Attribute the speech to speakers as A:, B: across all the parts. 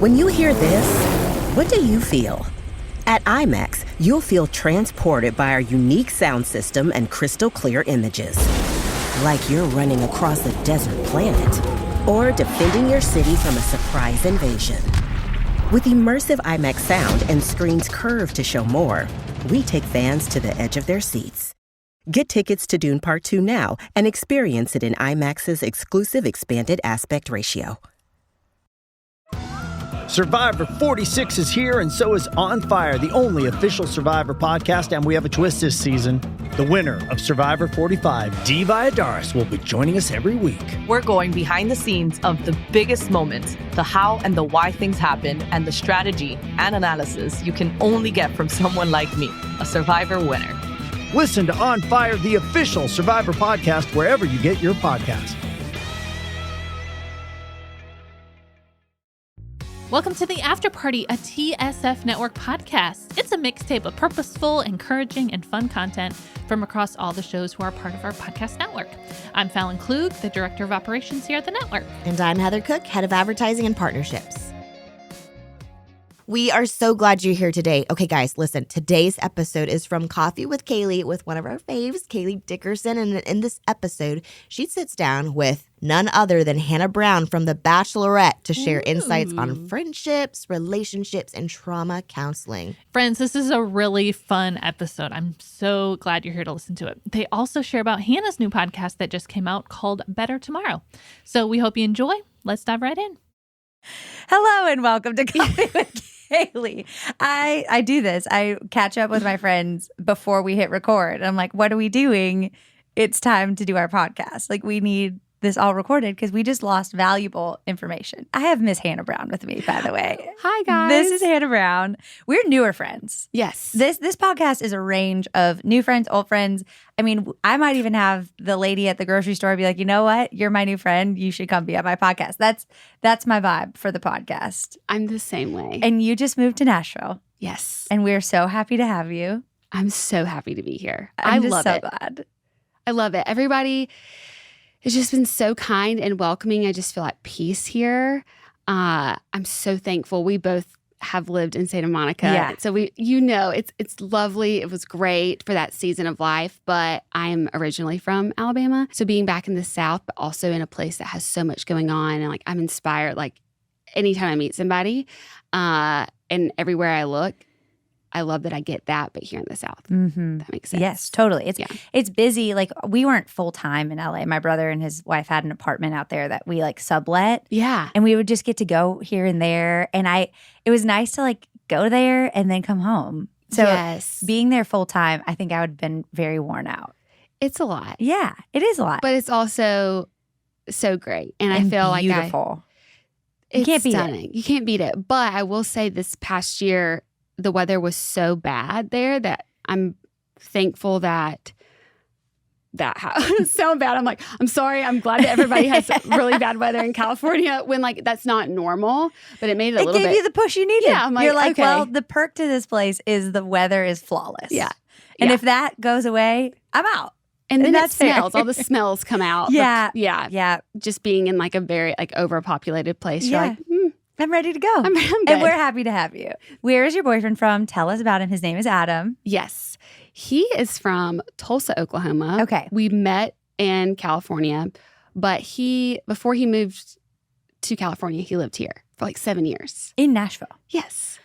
A: When you hear this, what do you feel? At IMAX, you'll feel transported by our unique sound system and crystal clear images. Like you're running across a desert planet or defending your city from a surprise invasion. With immersive IMAX sound and screens curved to show more, we take fans to the edge of their seats. Get tickets to Dune Part 2 now and experience it in IMAX's exclusive expanded aspect ratio.
B: Survivor 46 is here, and so is On Fire, the only official Survivor podcast, and we have a twist this season. The winner of Survivor 45, Dee Valladares, will be joining us every week.
C: We're going behind the scenes of the biggest moments, the how and the why things happen, and the strategy and analysis you can only get from someone like me, a Survivor winner.
B: Listen to On Fire, the official Survivor podcast, wherever you get your podcasts.
D: Welcome to the After Party, a TSF Network podcast. It's a mixtape of purposeful, encouraging, and fun content from across all the shows who are part of our podcast network. I'm Fallon Klug, the Director of Operations here at the network.
E: And I'm Heather Cook, Head of Advertising and Partnerships. We are so glad you're here today. Okay, guys, listen. Today's episode is from Coffee with Kailey with one of our faves, Kailey Dickerson. And in this episode, she sits down with none other than Hannah Brown from The Bachelorette to share insights on friendships, relationships, and trauma counseling.
D: Friends, this is a really fun episode. I'm so glad you're here to listen to it. They also share about Hannah's new podcast that just came out called Better Tomorrow. So we hope you enjoy. Let's dive right in.
F: Hello and welcome to Coffee with Kailey. I do this. I catch up with my friends before we hit record. I'm like, what are we doing? It's time to do our podcast. Like, we need this all recorded because we just lost valuable information. I have Miss Hannah Brown with me, by the way.
G: Hi, guys.
F: This is Hannah Brown. We're newer friends.
G: Yes.
F: This podcast is a range of new friends, old friends. I mean, I might even have the lady at the grocery store be like, you know what? You're my new friend. You should come be on my podcast. That's my vibe for the podcast.
G: I'm the same way.
F: And you just moved to Nashville.
G: Yes.
F: And we're so happy to have you.
G: I'm so happy to be here.
F: I
G: love it.
F: Glad.
G: I love it. Everybody has just been so kind and welcoming. I just feel at peace here. I'm so thankful. We both have lived in Santa Monica.
F: Yeah.
G: So it's lovely. It was great for that season of life, but I'm originally from Alabama. So being back in the South, but also in a place that has so much going on, and like I'm inspired, like anytime I meet somebody, and everywhere I look, I love that I get that, but here in the South.
F: Mm-hmm.
G: That makes sense.
F: Yes, totally. It's busy. Like, we weren't full-time in LA. My brother and his wife had an apartment out there that we like sublet.
G: Yeah.
F: And we would just get to go here and there. And it was nice to like go there and then come home. So
G: yes.
F: Being there full-time, I think I would have been very worn out.
G: It's a lot.
F: Yeah, it is a lot.
G: But it's also so great. And I feel
F: beautiful.
G: It's
F: can't beat
G: stunning.
F: it.
G: You can't beat it. But I will say this past year, the weather was so bad there that I'm thankful that so bad. I'm like, I'm sorry. I'm glad that everybody has really bad weather in California when like that's not normal, but it made it a little bit.
F: It gave you the push you needed.
G: Yeah, I'm like,
F: you're like,
G: okay.
F: well, the perk to this place is the weather is flawless.
G: Yeah.
F: And
G: Yeah.
F: if that goes away, I'm out.
G: And then
F: that's
G: it
F: fair.
G: smells. All the smells come out.
F: Yeah.
G: Yeah. Just being in like a very like overpopulated place. You're like,
F: I'm ready to go.
G: I'm good.
F: And we're happy to have you. Where is your boyfriend from? Tell us about him. His name is Adam.
G: Yes. He is from Tulsa, Oklahoma.
F: Okay.
G: We met in California, but before he moved to California, he lived here for like 7 years.
F: In Nashville.
G: Yes.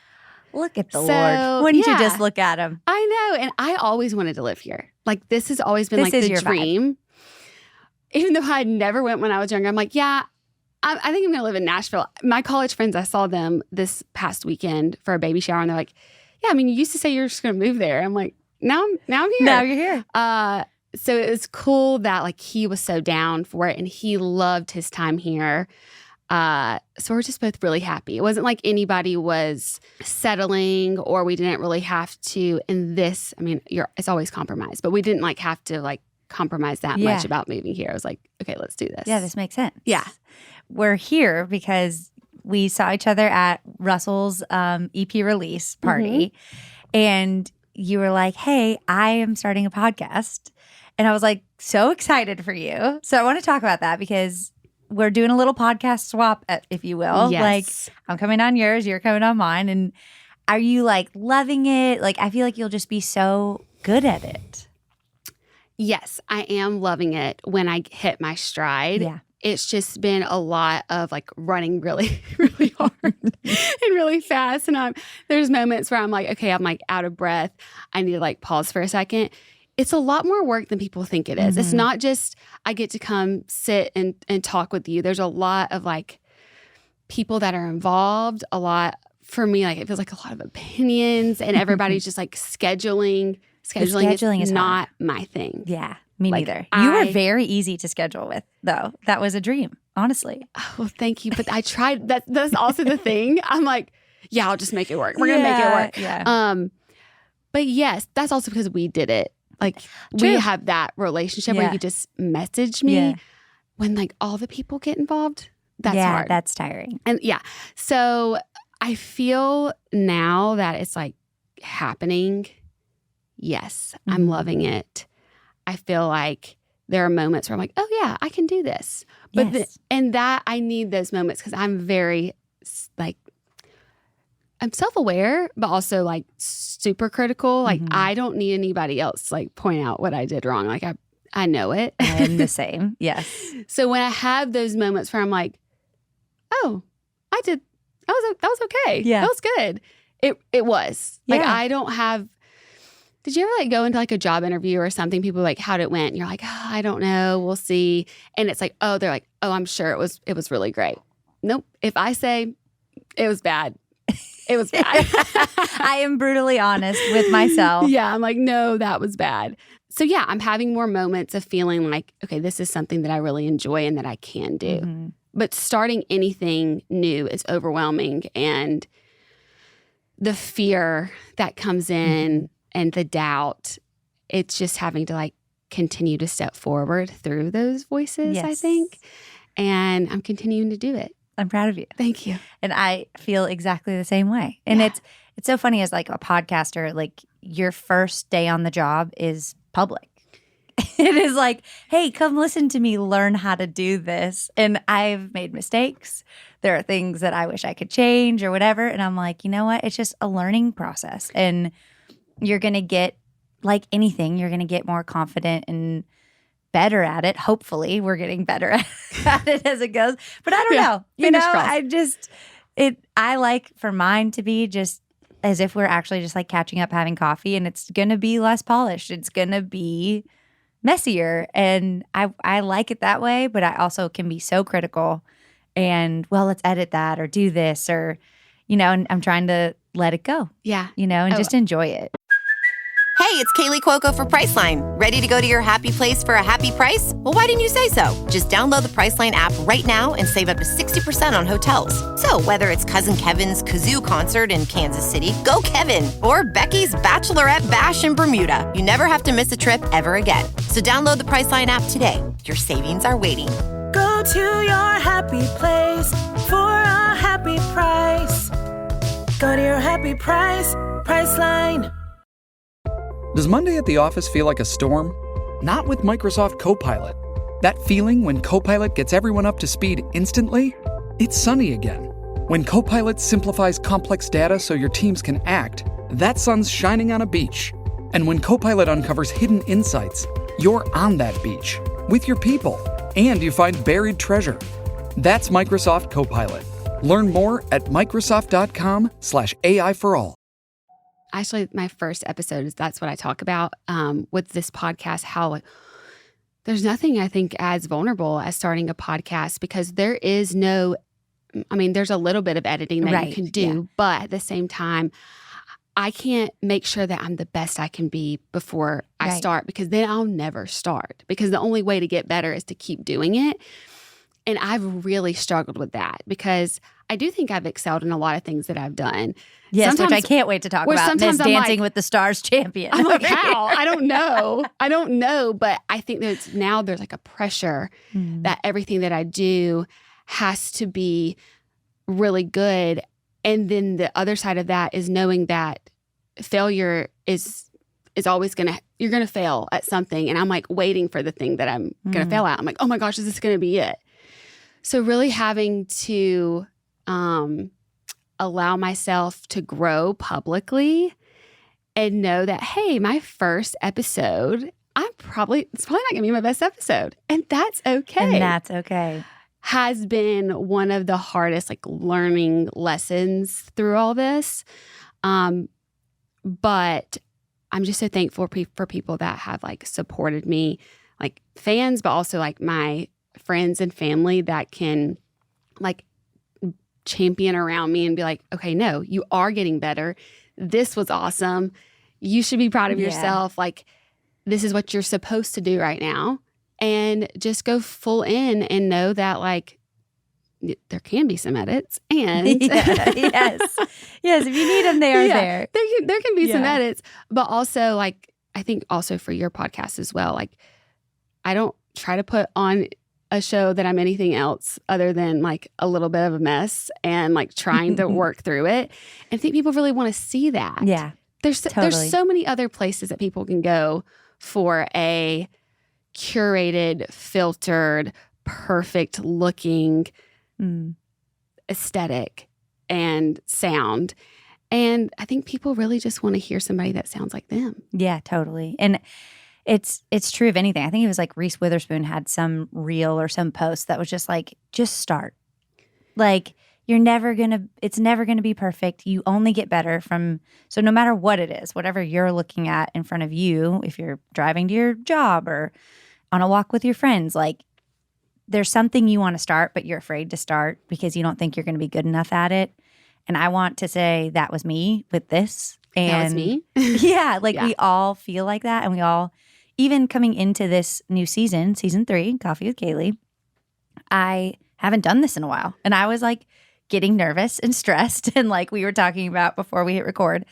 F: Look at the
G: So,
F: Lord. Wouldn't you
G: yeah.
F: just look at him?
G: I know. And I always wanted to live here. Like this has always been
F: This
G: like
F: is
G: the
F: your
G: dream. Even though I never went when I was younger, I'm like, yeah, I think I'm going to live in Nashville. My college friends, I saw them this past weekend for a baby shower, and they're like, yeah, I mean, you used to say you're just going to move there. I'm like, now I'm here.
F: Now you're here.
G: So it was cool that like he was so down for it, and he loved his time here. So we're just both really happy. It wasn't like anybody was settling, or we didn't really have to in this. I mean, it's always compromise, but we didn't like have to like compromise that much about moving here. I was like, okay, let's do this.
F: Yeah, this makes sense.
G: Yeah.
F: We're here because we saw each other at Russell's EP release party. And you were like, hey, I am starting a podcast. And I was like, so excited for you. So I want to talk about that because we're doing a little podcast swap, if you will.
G: Yes.
F: Like, I'm coming on yours, you're coming on mine. And are you like loving it? Like, I feel like you'll just be so good at it.
G: Yes, I am loving it when I hit my stride.
F: Yeah.
G: It's just been a lot of like running really, really hard and really fast. And there's moments where I'm like, okay, I'm like out of breath. I need to like pause for a second. It's a lot more work than people think it is. It's not just I get to come sit and talk with you. There's a lot of like people that are involved, a lot for me, like it feels like a lot of opinions and everybody's just like scheduling. Scheduling is not my thing.
F: Yeah, me
G: Like,
F: neither. You were very easy to schedule with, though. That was a dream, honestly.
G: Oh, well, thank you. But I tried. That's also the thing. I'm like, yeah, I'll just make it work. We're going to make it work.
F: Yeah.
G: But yes, that's also because we did it. Like
F: True.
G: we have that relationship where you could just message me.
F: Yeah.
G: When like all the people get involved. That's
F: yeah,
G: hard.
F: that's tiring.
G: And yeah. So I feel now that it's like happening. Yes, I'm loving it. I feel like there are moments where I'm like, oh yeah, I can do this. But
F: Yes.
G: and that I need those moments because I'm very like I'm self-aware, but also like super critical. Like I don't need anybody else to like point out what I did wrong. Like I know it.
F: I'm the same. Yes.
G: So when I have those moments where I'm like, oh, I did that was okay.
F: Yeah.
G: That was good. It was. Like
F: Yeah.
G: I don't have. Did you ever like go into like a job interview or something? People are like, how'd it went? And you're like, oh, I don't know. We'll see. And it's like, oh, they're like, oh, I'm sure it was really great. Nope. If I say it was bad, it was bad.
F: I am brutally honest with myself.
G: Yeah. I'm like, no, that was bad. So yeah, I'm having more moments of feeling like, okay, this is something that I really enjoy and that I can do. But starting anything new is overwhelming. And the fear that comes in and the doubt, it's just having to like continue to step forward through those voices, I
F: Yes.
G: think. And I'm continuing to do it.
F: I'm proud of you.
G: Thank you.
F: And I feel exactly the same way. And it's so funny as like a podcaster, like your first day on the job is public. It is like, hey, come listen to me learn how to do this. And I've made mistakes. There are things that I wish I could change or whatever. And I'm like, you know what? It's just a learning process. And you're going to get, like anything, you're going to get more confident and better at it. Hopefully, we're getting better at it as it goes. But I don't know. You know,
G: crossed.
F: I like for mine to be just as if we're actually just like catching up, having coffee, and it's going to be less polished. It's going to be messier. And I like it that way, but I also can be so critical and, well, let's edit that or do this or, you know, and I'm trying to let it go,
G: Yeah.
F: you know, and just enjoy it.
A: Hey, it's Kailey Cuoco for Priceline. Ready to go to your happy place for a happy price? Well, why didn't you say so? Just download the Priceline app right now and save up to 60% on hotels. So whether it's Cousin Kevin's Kazoo Concert in Kansas City, go Kevin, or Becky's Bachelorette Bash in Bermuda, you never have to miss a trip ever again. So download the Priceline app today. Your savings are waiting.
H: Go to your happy place for a happy price. Go to your happy price, Priceline.
I: Does Monday at the office feel like a storm? Not with Microsoft Copilot. That feeling when Copilot gets everyone up to speed instantly? It's sunny again. When Copilot simplifies complex data so your teams can act, that sun's shining on a beach. And when Copilot uncovers hidden insights, you're on that beach with your people, and you find buried treasure. That's Microsoft Copilot. Learn more at Microsoft.com/AI for all.
G: Actually, my first episode that's what I talk about with this podcast, how like, there's nothing I think as vulnerable as starting a podcast because there is no, I mean, there's a little bit of editing that you can do, but at the same time, I can't make sure that I'm the best I can be before I start because then I'll never start because the only way to get better is to keep doing it. And I've really struggled with that because I do think I've excelled in a lot of things that I've done.
F: Yes, which I can't wait to talk about. Miss Dancing with the Stars champion.
G: I'm like, how? I don't know. But I think there's like a pressure that everything that I do has to be really good. And then the other side of that is knowing that failure is always you're going to fail at something. And I'm like waiting for the thing that I'm going to fail at. I'm like, oh my gosh, is this going to be it? So really having to allow myself to grow publicly and know that, hey, my first episode, it's probably not going to be my best episode. And that's okay.
F: And that's okay.
G: Has been one of the hardest learning lessons through all this. But I'm just so thankful for people that have supported me, fans, but also my friends and family that can champion around me and be like, okay, no, you are getting better. This was awesome. You should be proud of yourself. This is what you're supposed to do right now. And just go full in and know that there can be some edits. And
F: yes, if you need them, they are there.
G: There can be some edits, but also I think also for your podcast as well. I don't try to put on a show that I'm anything else other than a little bit of a mess and trying to work through it. And I think people really want to see that.
F: Yeah,
G: there's so many other places that people can go for a curated, filtered, perfect looking aesthetic and sound. And I think people really just want to hear somebody that sounds like them.
F: Yeah, totally. And it's true of anything. I think it was Reese Witherspoon had some reel or some post that was just start. It's never going to be perfect. You only get better so no matter what it is, whatever you're looking at in front of you, if you're driving to your job or on a walk with your friends, there's something you want to start, but you're afraid to start because you don't think you're going to be good enough at it. And I want to say that was me with this. And
G: that was me.
F: We all feel like that. And we all, even coming into this new season 3, Coffee with Kailey, I haven't done this in a while. And I was getting nervous and stressed. And we were talking about before we hit record,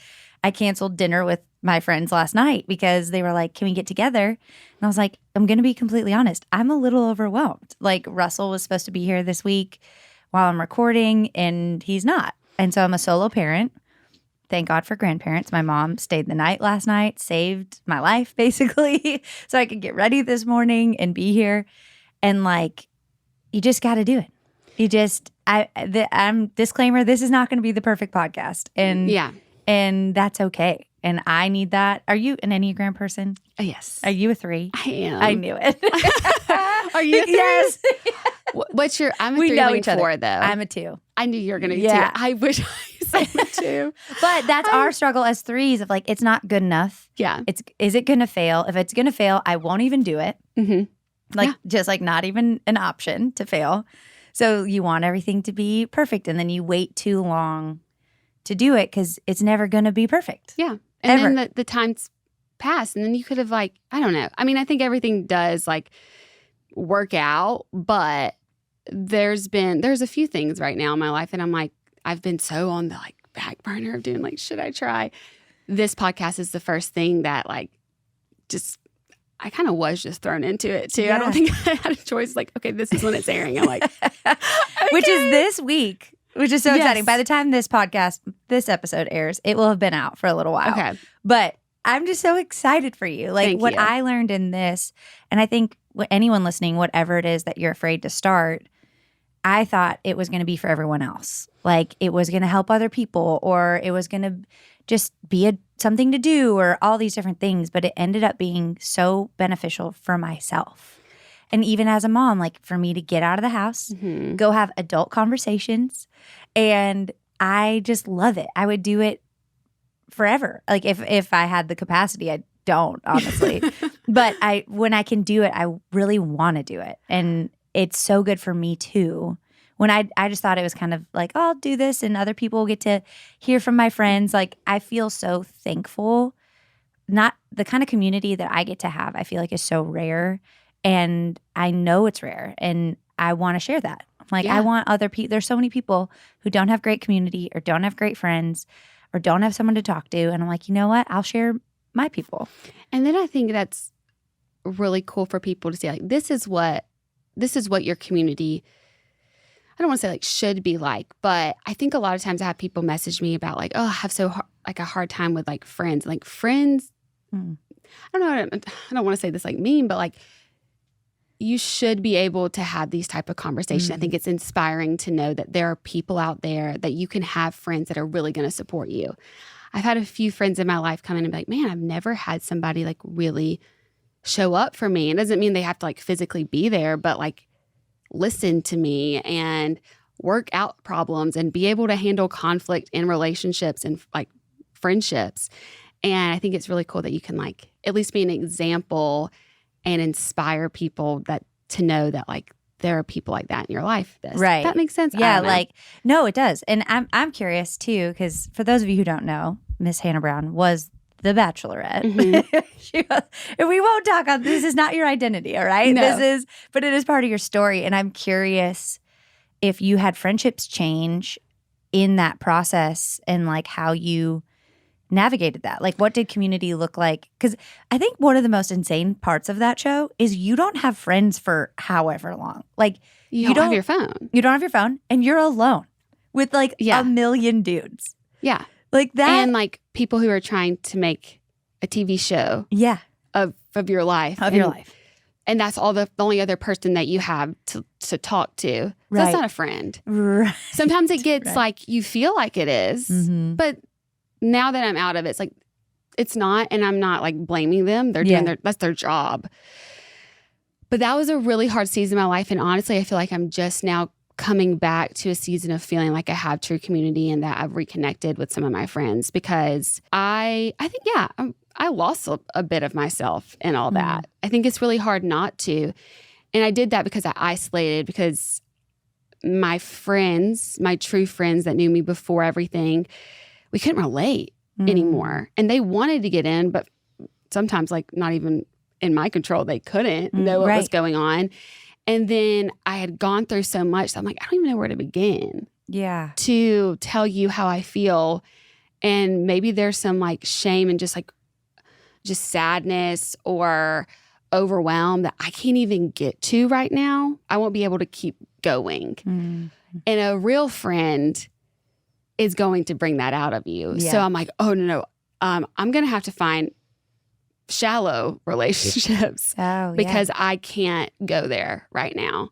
F: I canceled dinner with my friends last night because they were like, can we get together? And I was like, I'm going to be completely honest. I'm a little overwhelmed. Russell was supposed to be here this week while I'm recording and he's not. And so I'm a solo parent. Thank God for grandparents. My mom stayed the night last night, saved my life basically, so I could get ready this morning and be here. And you just got to do it. I'm disclaimer, this is not going to be the perfect podcast. And that's okay. And I need that. Are you an Enneagram person?
G: Yes.
F: Are you a 3?
G: I am.
F: I knew it.
G: Are you a 3?
F: Yes.
G: What's your? I'm a
F: we
G: 3
F: know
G: going
F: each other.
G: 4 though.
F: I'm a 2.
G: I knew you were going to be 2. I wish I said a 2.
F: But that's our struggle as 3s of it's not good enough.
G: Yeah.
F: Is it going to fail? If it's going to fail, I won't even do it.
G: Mm-hmm.
F: Just not even an option to fail. So you want everything to be perfect, and then you wait too long to do it because it's never going to be perfect.
G: Yeah. And then the time's passed, and then you could have I don't know. I mean, I think everything does work out, but there's a few things right now in my life, and I'm I've been so on the back burner of doing should I try? This podcast is the first thing that I kind of was just thrown into it too. Yeah. I don't think I had a choice. Okay, this is when it's airing. I'm okay.
F: Which is this week. Which is so exciting. By the time this episode airs, it will have been out for a little while.
G: Okay.
F: But I'm just so excited for you.
G: Thank
F: what
G: you.
F: I learned in this, and I think anyone listening, whatever it is that you're afraid to start, I thought it was going to be for everyone else. It was going to help other people, or it was going to just be something to do, or all these different things. But it ended up being so beneficial for myself. And even as a mom, for me to get out of the house, go have adult conversations, and I just love it. I would do it forever. If I had the capacity, I don't, honestly. But when I can do it, I really want to do it. And it's so good for me too. When I just thought it was kind of oh, I'll do this and other people will get to hear from my friends. I feel so thankful. Not the kind of community that I get to have, I feel is so rare. And I know it's rare, and I want to share that. I want other people. There's so many people who don't have great community, or don't have great friends, or don't have someone to talk to. And I'm you know what? I'll share my people.
G: And then I think that's really cool for people to see. This is what your community, I don't want to say should be but I think a lot of times I have people message me about oh, I have a hard time with friends. Friends, I don't know. I don't want to say this mean, but you should be able to have these type of conversations. I think it's inspiring to know that there are people out there that you can have friends that are really going to support you. I've had a few friends in my life come in and be like, man, I've never had somebody like really show up for me. It doesn't mean they have to like physically be there, but like listen to me and work out problems and be able to handle conflict in relationships and like friendships. And I think it's really cool that you can like at least be an example and inspire people that to know that like there are people like that in your life.
F: Right.
G: That makes sense.
F: Yeah, like no, it does. And I'm curious too, because for those of you who don't know, Miss Hannah Brown was the Bachelorette. She was, and we won't talk on this is not your identity, all right?
G: No.
F: But it is part of your story. And I'm curious if you had friendships change in that process and like how you navigated that. Like what did community look like? Because I think one of the most insane parts of that show is you don't have friends for however long. Like
G: you don't have your phone.
F: You don't have your phone and you're alone with like a million dudes.
G: Yeah.
F: Like that.
G: And like people who are trying to make a TV show of your life. And that's all the only other person that you have to talk to.
F: Right.
G: That's not a friend.
F: Right.
G: Sometimes it gets like you feel like it is, but now that I'm out of it, it's like it's not, and I'm not like blaming them. They're doing that's their job. But that was a really hard season of my life, and honestly, I feel like I'm just now coming back to a season of feeling like I have true community and that I've reconnected with some of my friends because I think I lost a bit of myself and all that. I think it's really hard not to, and I did that because I isolated because my friends, my true friends that knew me before everything, we couldn't relate anymore. And they wanted to get in, but sometimes like not even in my control, they couldn't know what was going on. And then I had gone through so much, so I'm like, I don't even know where to begin.
F: Yeah.
G: To tell you how I feel. And maybe there's some like shame and just sadness or overwhelm that I can't even get to right now. I won't be able to keep going. And a real friend is going to bring that out of you. Yeah. So I'm like, oh, no. I'm going to have to find shallow relationships because I can't go there right now.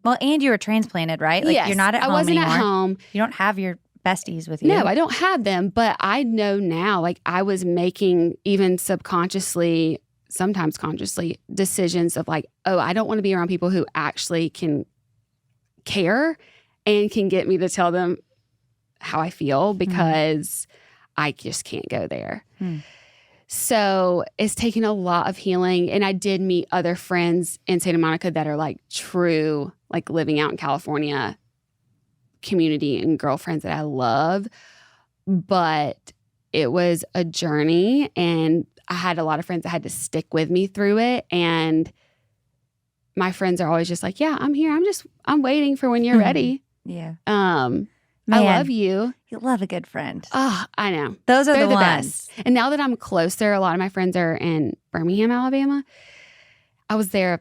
F: Well, and you were transplanted, right? Like you're not at home anymore.
G: I wasn't at home.
F: You don't have your besties with you.
G: No, I don't have them, but I know now, like I was making even subconsciously, sometimes consciously, decisions of like, oh, I don't want to be around people who actually can care and can get me to tell them how I feel because I just can't go there. So it's taken a lot of healing. And I did meet other friends in Santa Monica that are like true, like living out in California community and girlfriends that I love. But it was a journey and I had a lot of friends that had to stick with me through it. And my friends are always just like, yeah, I'm here. I'm waiting for when you're ready.
F: Yeah.
G: I love you.
F: You love a good friend.
G: Oh, I know.
F: Those are
G: They're
F: the ones.
G: best. And now that I'm closer, a lot of my friends are in Birmingham, Alabama. I was there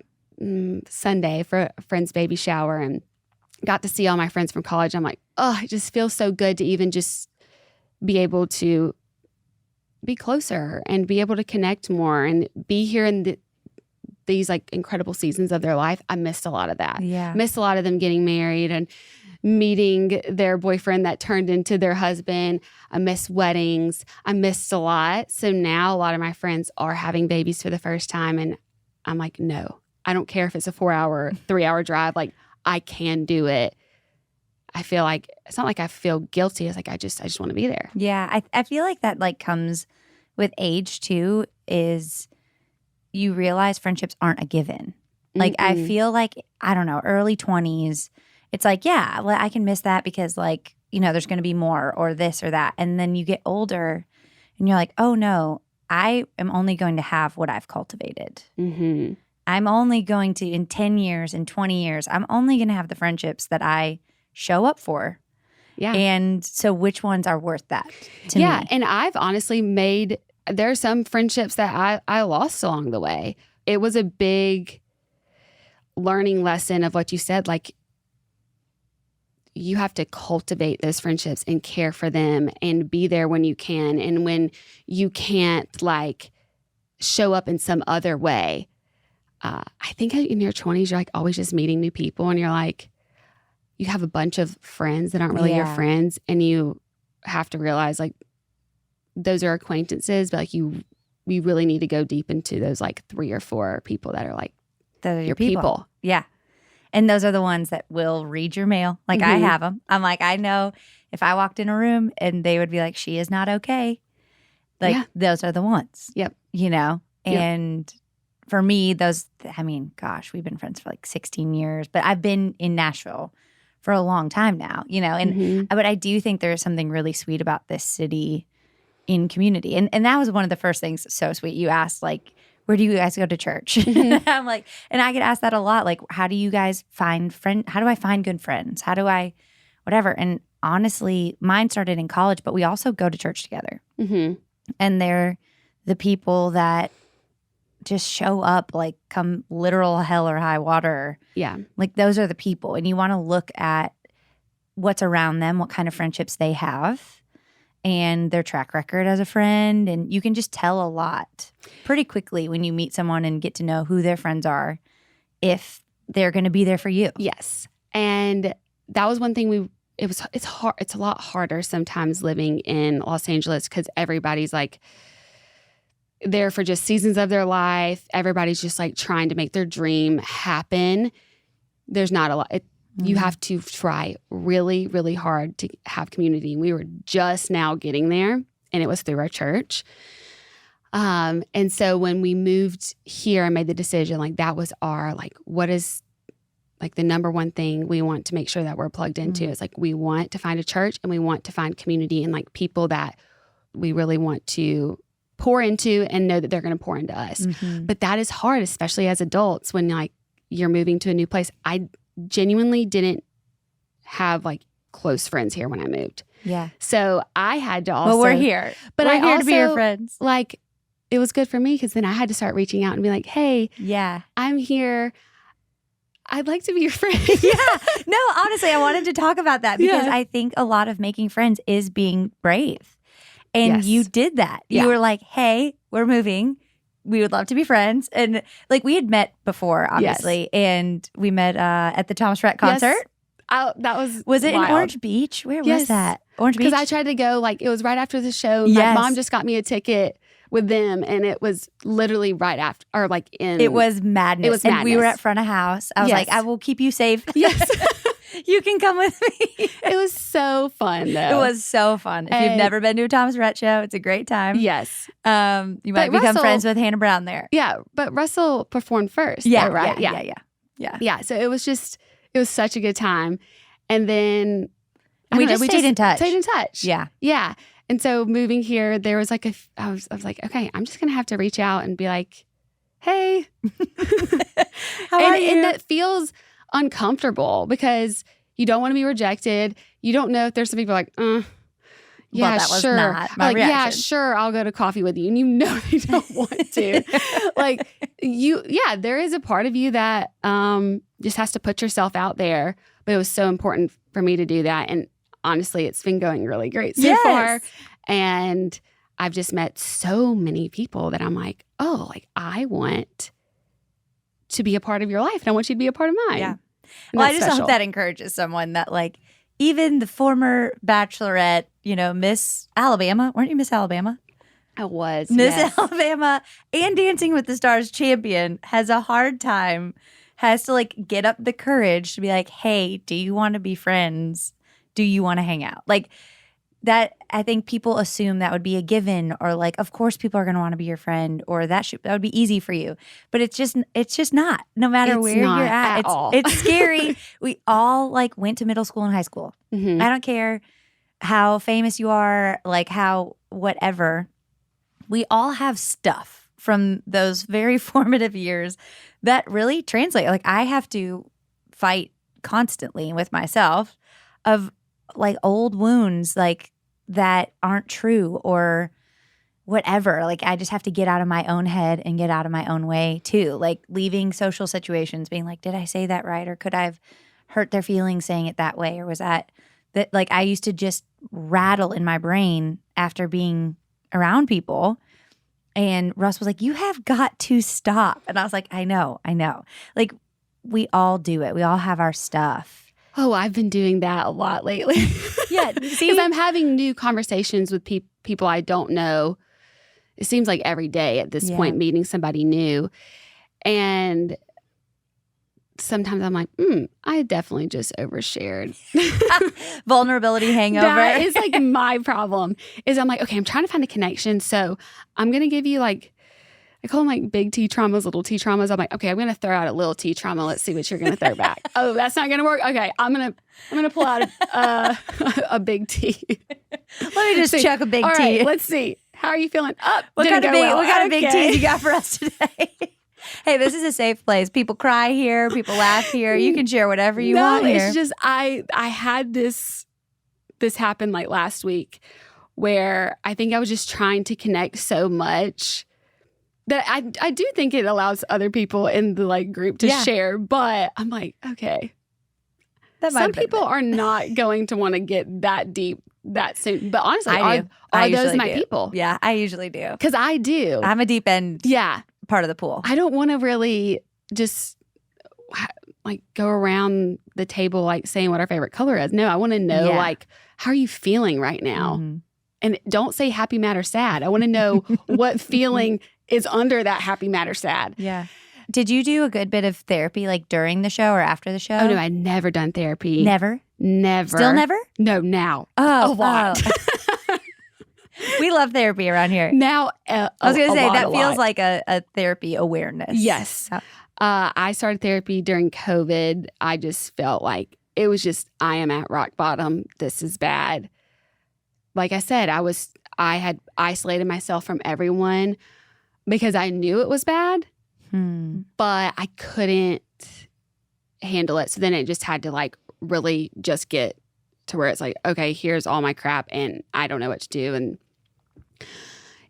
G: Sunday for a friend's baby shower and got to see all my friends from college. I'm like, oh, it just feels so good to even just be able to be closer and be able to connect more and be here in these like incredible seasons of their life. I missed a lot of that.
F: Yeah.
G: Missed a lot of them getting married and meeting their boyfriend that turned into their husband. I missed weddings. I missed a lot. So now a lot of my friends are having babies for the first time. And I'm like, no, I don't care if it's a 4-hour, 3-hour drive. Like I can do it. I feel like, it's not like I feel guilty. It's like, I just want to be there.
F: Yeah. I feel like that like comes with age too, is you realize friendships aren't a given. Like I feel like, I don't know, early 20s, it's like, yeah, well, I can miss that because like, you know, there's going to be more or this or that. And then you get older and you're like, oh no, I am only going to have what I've cultivated. I'm only going to, in 10 years, in 20 years, I'm only going to have the friendships that I show up for.
G: Yeah.
F: And so which ones are worth that to me?
G: Yeah. And I've honestly there are some friendships that I lost along the way. It was a big learning lesson of what you said, like, you have to cultivate those friendships and care for them and be there when you can. And when you can't like show up in some other way, I think in your 20s, you're like always just meeting new people, and you're like, you have a bunch of friends that aren't really your friends, and you have to realize like those are acquaintances, but like you really need to go deep into those like 3 or 4 people that are like
F: Those are
G: your people.
F: Yeah. And those are the ones that will read your mail. Like I have them. I'm like, I know if I walked in a room and they would be like, she is not okay. Like those are the ones.
G: Yep.
F: You know? And for me, gosh, we've been friends for like 16 years, but I've been in Nashville for a long time now, you know? And but I do think there's something really sweet about this city in community. And that was one of the first things so sweet. You asked like, where do you guys go to church? I'm like, and I get asked that a lot. Like, how do you guys find how do I find good friends? How do I, whatever. And honestly, mine started in college, but we also go to church together. And they're the people that just show up, like come literal hell or high water.
G: Yeah.
F: Like those are the people. And you want to look at what's around them, what kind of friendships they have, and their track record as a friend. And you can just tell a lot pretty quickly when you meet someone and get to know who their friends are, if they're going to be there for you.
G: Yes. And that was one thing it's hard. It's a lot harder sometimes living in Los Angeles because everybody's like there for just seasons of their life. Everybody's just like trying to make their dream happen. There's not a lot. You have to try really, really hard to have community. We were just now getting there, and it was through our church. And so when we moved here, I made the decision, like that was our, like, what is like the number one thing we want to make sure that we're plugged into. It's like we want to find a church and we want to find community and like people that we really want to pour into and know that they're going to pour into us. But that is hard, especially as adults when like you're moving to a new place. I genuinely didn't have like close friends here when I moved.
F: Yeah.
G: So I had to also.
F: Well, we're here.
G: But
F: we're
G: I
F: here
G: also,
F: to be your friends.
G: Like, it was good for me because then I had to start reaching out and be like, hey, I'm here. I'd like to be your friend.
F: No, honestly, I wanted to talk about that because I think a lot of making friends is being brave. And you did that. You were like, hey, we're moving. We would love to be friends. And like we had met before, obviously. And we met at the Thomas Rhett concert.
G: That
F: was it
G: wild.
F: in Orange Beach? Where was that? Orange Beach?
G: Because I tried to go, like, it was right after the show. My mom just got me a ticket with them, and it was literally right after, or like in.
F: It was madness.
G: It was
F: and we were at front of house. I was like, I will keep you safe.
G: Yes.
F: You can come with me.
G: It was so fun, though.
F: It was so fun. If you've never been to a Thomas Rhett show, it's a great time.
G: Yes.
F: You might become friends with Hannah Brown there.
G: Yeah, but Russell performed first.
F: Yeah,
G: though, right?
F: Yeah.
G: So it was such a good time. And then
F: we just stayed in touch.
G: Stayed in touch.
F: Yeah.
G: Yeah. And so moving here, there was like I was like, okay, I'm just going to have to reach out and be like, hey.
F: How are you?
G: And that feels uncomfortable because you don't want to be rejected. You don't know if there's some people like, yeah,
F: well, that was
G: sure.
F: not my
G: like,
F: reaction.
G: Yeah, sure, I'll go to coffee with you. And you know they don't want to. Like there is a part of you that just has to put yourself out there. But it was so important for me to do that. And honestly, it's been going really great so far. And I've just met so many people that I'm like, oh, like I want to be a part of your life. And I want you to be a part of mine.
F: Yeah.
G: And
F: Well, I just
G: special.
F: hope that encourages someone that like even the former Bachelorette, Miss Alabama, weren't you Miss Alabama?
G: I was.
F: Miss
G: yes.
F: Alabama and Dancing with the Stars champion has a hard time, has to like get up the courage to be like, hey, do you want to be friends? Do you want to hang out? Like that, I think people assume that would be a given or like, of course people are going to want to be your friend or that would be easy for you. But it's just not, no matter
G: It's
F: where
G: not
F: you're at.
G: all.
F: It's scary. We all like went to middle school and high school.
G: Mhm.
F: I don't care how famous you are, like how whatever. We all have stuff from those very formative years that really translate. Like I have to fight constantly with myself of like old wounds like that aren't true or whatever. Like I just have to get out of my own head and get out of my own way too. Like leaving social situations being like, did I say that right? Or could I have hurt their feelings saying it that way? Or was that like I used to just rattle in my brain after being around people And Russ was like, you have got to stop. And I was like, I know. Like, we all do it. We all have our stuff.
G: Oh, I've been doing that a lot lately.
F: Yeah.
G: Because I'm having new conversations with people I don't know. It seems like every day at this point, meeting somebody new. And sometimes I'm like, I definitely just overshared.
F: Vulnerability hangover.
G: That is like my problem. Is I'm like, okay, I'm trying to find a connection. So I'm going to give you like, I call them like big T traumas, little T traumas. I'm like, okay, I'm going to throw out a little T trauma. Let's see what you're going to throw back. Oh, that's not going to work. Okay, I'm going to pull out a big T.
F: Let me just check a big
G: All
F: T.
G: right, let's see. How are you feeling?
F: What kind of big T's you got for us today? Hey, this is a safe place. People cry here. People laugh here. You can share whatever you want here.
G: It's just I had this happen like last week where I think I was just trying to connect so much that I do think it allows other people in the like group to share. But I'm like, okay, some people are not going to want to get that deep that soon. But honestly, are those my people?
F: Yeah, I usually do.
G: Because I do.
F: I'm a deep end.
G: Yeah.
F: Part of the pool.
G: I don't want to really just like go around the table like saying what our favorite color is. No, I want to know like, how are you feeling right now? Mm-hmm. And don't say happy, mad, or sad. I want to know what feeling is under that happy, mad, or sad.
F: Yeah. Did you do a good bit of therapy like during the show or after the show?
G: Oh, no, I'd never done therapy.
F: Never? Still never?
G: No, now.
F: Oh,
G: a lot.
F: We love therapy around here.
G: Now,
F: I was going to say, that feels like a therapy awareness.
G: Yes. I started therapy during COVID. I just felt like it was just, I am at rock bottom. This is bad. Like I said, I had isolated myself from everyone because I knew it was bad, but I couldn't handle it. So then it just had to like really just get to where it's like, okay, here's all my crap and I don't know what to do. And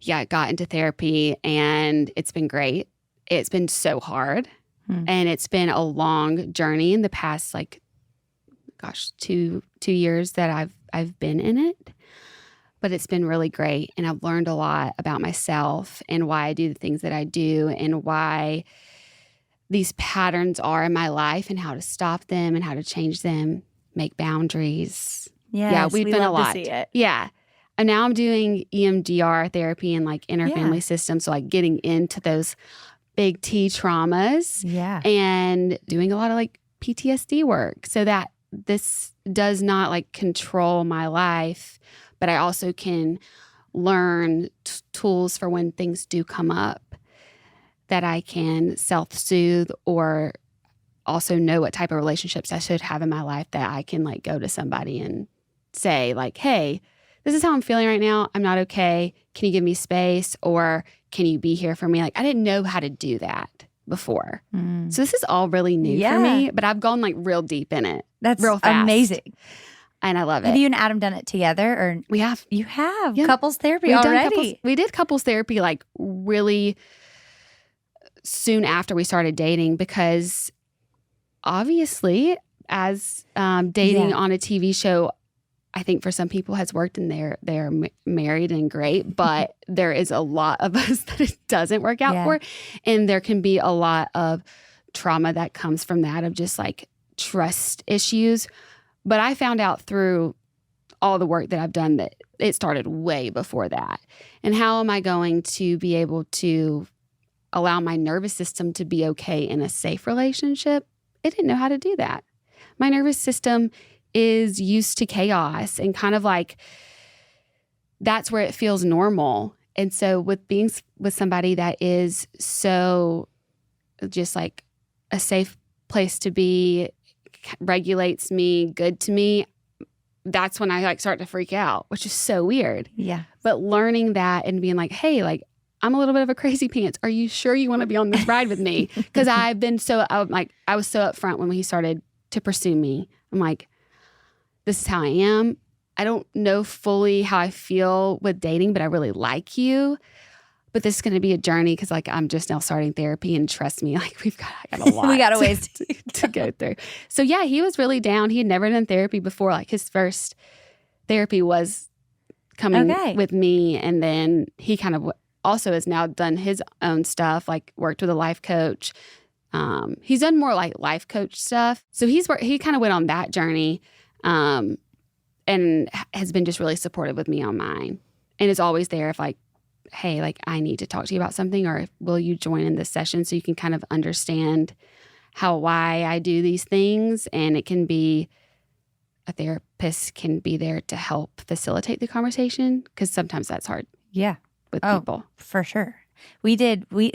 G: I got into therapy and it's been great. It's been so hard and it's been a long journey in the past, like, gosh, two years that I've been in it. But it's been really great. And I've learned a lot about myself and why I do the things that I do and why these patterns are in my life and how to stop them and how to change them, make boundaries.
F: Yes,
G: we've done a lot.
F: To see it.
G: Yeah. And now I'm doing EMDR therapy and like inner family systems. So like getting into those big T traumas.
F: Yeah.
G: And doing a lot of like PTSD work so that this does not like control my life, but I also can learn tools for when things do come up that I can self-soothe or also know what type of relationships I should have in my life that I can like go to somebody and say like, hey, this is how I'm feeling right now. I'm not okay. Can you give me space or can you be here for me? Like I didn't know how to do that before. So this is all really new for me, but I've gone like real deep in it.
F: That's
G: real fast.
F: Amazing.
G: And I love it.
F: Have you and Adam done it together? Or
G: we have.
F: You have.
G: Yeah.
F: Couples therapy already.
G: We did couples therapy like really soon after we started dating because obviously as dating on a TV show, I think for some people has worked and they're married and great, but there is a lot of us that it doesn't work out for. And there can be a lot of trauma that comes from that of just like trust issues. But I found out through all the work that I've done that it started way before that. And how am I going to be able to allow my nervous system to be okay in a safe relationship? I didn't know how to do that. My nervous system is used to chaos and kind of like that's where it feels normal. And so with being with somebody that is so just like a safe place to be, regulates me, good to me, that's when I like start to freak out, which is so weird.
F: Yeah.
G: But learning that and being like, hey, like I'm a little bit of a crazy pants. Are you sure you want to be on this ride with me? Because I was so upfront when he started to pursue me. I'm like, this is how I am. I don't know fully how I feel with dating, but I really like you. But this is going to be a journey because like I'm just now starting therapy and trust me, like I got a lot.
F: We got a ways
G: to go through. So yeah, he was really down. He had never done therapy before. Like his first therapy was coming with me. And then he kind of also has now done his own stuff, like worked with a life coach. He's done more like life coach stuff. So he kind of went on that journey and has been just really supportive with me on mine. And is always there if like, hey, like I need to talk to you about something, or will you join in this session so you can kind of understand why I do these things. And it can be, a therapist can be there to help facilitate the conversation, because sometimes that's hard.
F: Yeah.
G: With people.
F: For sure. We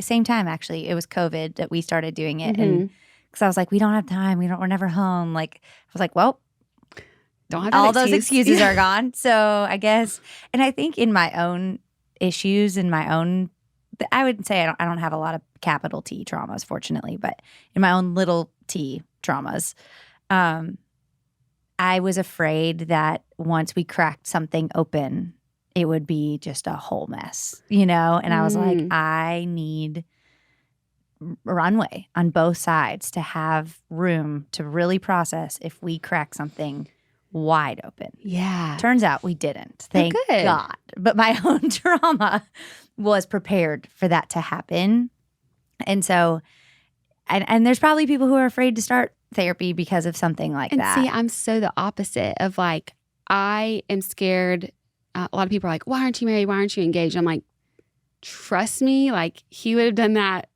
F: same time actually. It was COVID that we started doing it,
G: Mm-hmm.
F: and because I was like, we don't have time. We're never home. Like I was like, well,
G: Don't have
F: all
G: that
F: those
G: excuse.
F: excuses are gone. So I guess, and I think in my own issues, in my own, I would say I don't have a lot of capital T traumas, fortunately, but in my own little T traumas, I was afraid that once we cracked something open, it would be just a whole mess, you know? And I was like, I need runway on both sides to have room to really process if we crack something wide open.
G: Yeah.
F: Turns out we didn't. Thank
G: good.
F: God. But my own trauma was prepared for that to happen. And so, and there's probably people who are afraid to start therapy because of something like that.
G: And see, I'm so the opposite of like, I am scared. A lot of people are like, why aren't you married? Why aren't you engaged? I'm like, trust me, like he would have done that.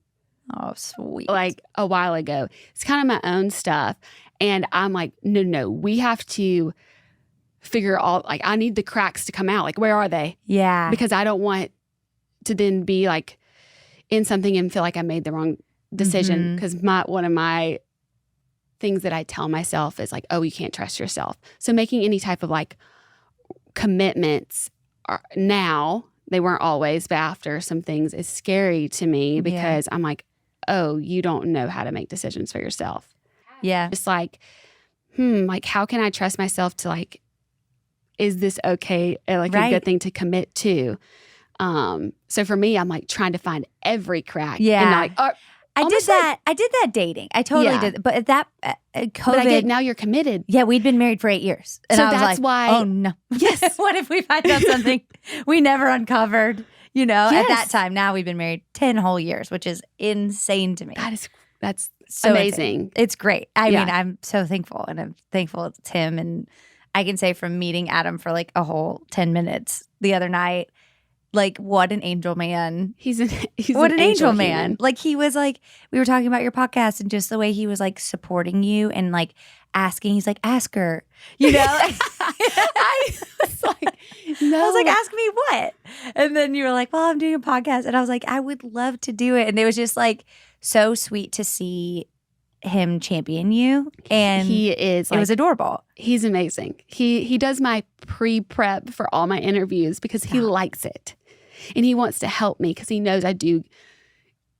F: Oh, sweet.
G: Like a while ago. It's kind of my own stuff. And I'm like, no, we have to figure all, like I need the cracks to come out. Like, where are they?
F: Yeah.
G: Because I don't want to then be like in something and feel like I made the wrong decision. Because one of my things that I tell myself is like, oh, you can't trust yourself. So making any type of like commitments now, they weren't always, but after some things is scary to me because I'm like, oh, you don't know how to make decisions for yourself.
F: Yeah.
G: It's like, like how can I trust myself to like, is this okay? Like a good thing to commit to. So for me, I'm like trying to find every crack.
F: Yeah.
G: And like,
F: I did that. I did that dating. I totally did. But at that COVID,
G: but I get now you're committed.
F: Yeah, we'd been married for 8 years. And
G: So
F: I was
G: that's
F: like,
G: why.
F: oh no. Yes. What if we find out something we never uncovered? You know, at that time. Now we've been married 10 whole years, which is insane to me.
G: That's
F: so
G: amazing.
F: It's great. I mean, I'm so thankful, and I'm thankful it's him. And I can say from meeting Adam for like a whole 10 minutes the other night, like what an angel man.
G: He's
F: what an angel man.
G: human.
F: Like he was like, we were talking about your podcast and just the way he was like supporting you and like asking. He's like, ask her, you know?
G: I was like, no.
F: I was like, ask me what? And then you were like, well, I'm doing a podcast. And I was like, I would love to do it. And it was just like so sweet to see him champion you. And
G: he is
F: it was adorable.
G: He's amazing. He does my pre-prep for all my interviews because he likes it. And he wants to help me because he knows I do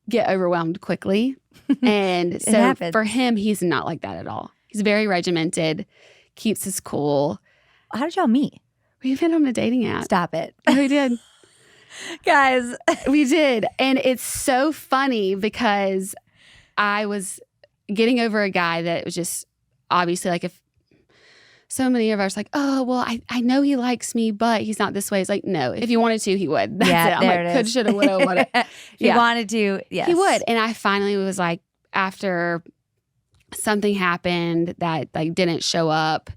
G: get overwhelmed quickly. And so for him, he's not like that at all. He's very regimented, keeps his cool.
F: How did y'all meet?
G: We've been on a dating app.
F: Stop it.
G: We did.
F: Guys.
G: We did. And it's so funny because I was getting over a guy that was just obviously like if so many of us like, oh, well, I know he likes me, but he's not this way. It's like, no, if he wanted to, he would. That's it. I'm like, could, shoulda, woulda, woulda.
F: If he wanted to, yes.
G: He would. And I finally was like, after something happened that like didn't show up,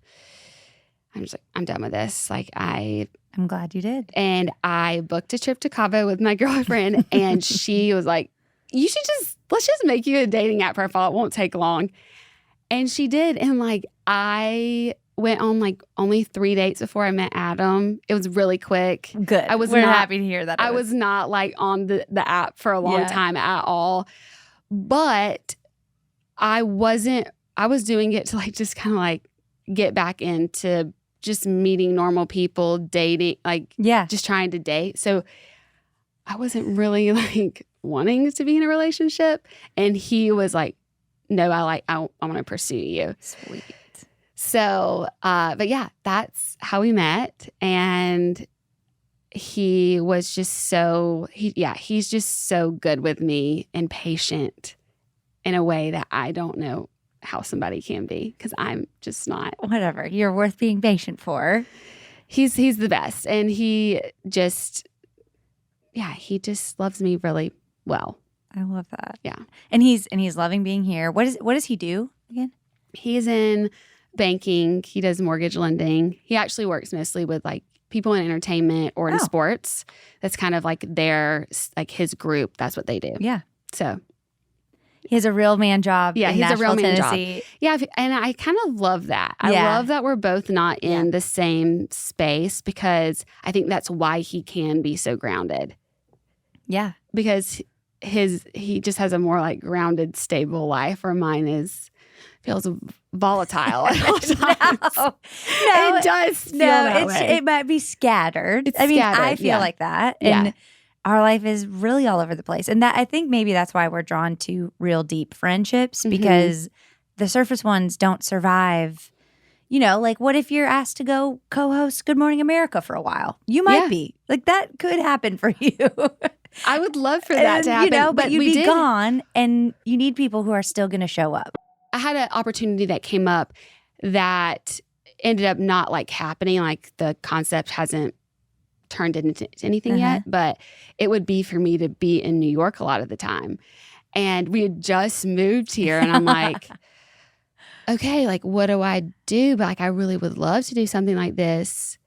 G: I'm just like, I'm done with this. Like I'm
F: glad you did.
G: And I booked a trip to Cabo with my girlfriend and she was like, let's just make you a dating app profile. It won't take long. And she did. And like, I went on like only 3 dates before I met Adam. It was really quick.
F: Good. We're happy to hear that.
G: I was not like on the app for a long time at all. But I was doing it to like just kind of like get back into just meeting normal people, dating, like just trying to date. So I wasn't really like wanting to be in a relationship. And he was like, no, I want to pursue you.
F: Sweet.
G: So, but yeah, that's how we met. And he was just he's just so good with me and patient in a way that I don't know how somebody can be because I'm just not.
F: Whatever. You're worth being patient for.
G: He's the best. And he just yeah, he just loves me really well.
F: I love that.
G: Yeah.
F: And he's loving being here. What does he do again?
G: He's in banking. He does mortgage lending. He actually works mostly with like people in entertainment or in sports. That's kind of like his group. That's what they do.
F: Yeah.
G: So
F: he has a real man job.
G: Yeah,
F: in
G: he's
F: Nashville,
G: a real man
F: Tennessee.
G: job. Yeah, and I kind of love that. I love that we're both not in the same space, because I think that's why he can be so grounded.
F: Yeah.
G: Because he just has a more like grounded, stable life, where mine feels volatile at all times.
F: No,
G: it does feel that way.
F: It might be scattered.
G: It's
F: scattered, I feel
G: yeah.
F: like that.
G: Yeah.
F: And our life is really all over the place. And that I think maybe that's why we're drawn to real deep friendships, because the surface ones don't survive. You know, like what if you're asked to go co-host Good Morning America for a while? You might be. Like that could happen for you.
G: I would love for that to happen.
F: You know, but you'd be gone, and you need people who are still going to show up.
G: I had an opportunity that came up that ended up not like happening. Like the concept hasn't turned into anything yet, but it would be for me to be in New York a lot of the time. And we had just moved here, and I'm like, okay, like what do I do? But like I really would love to do something like this.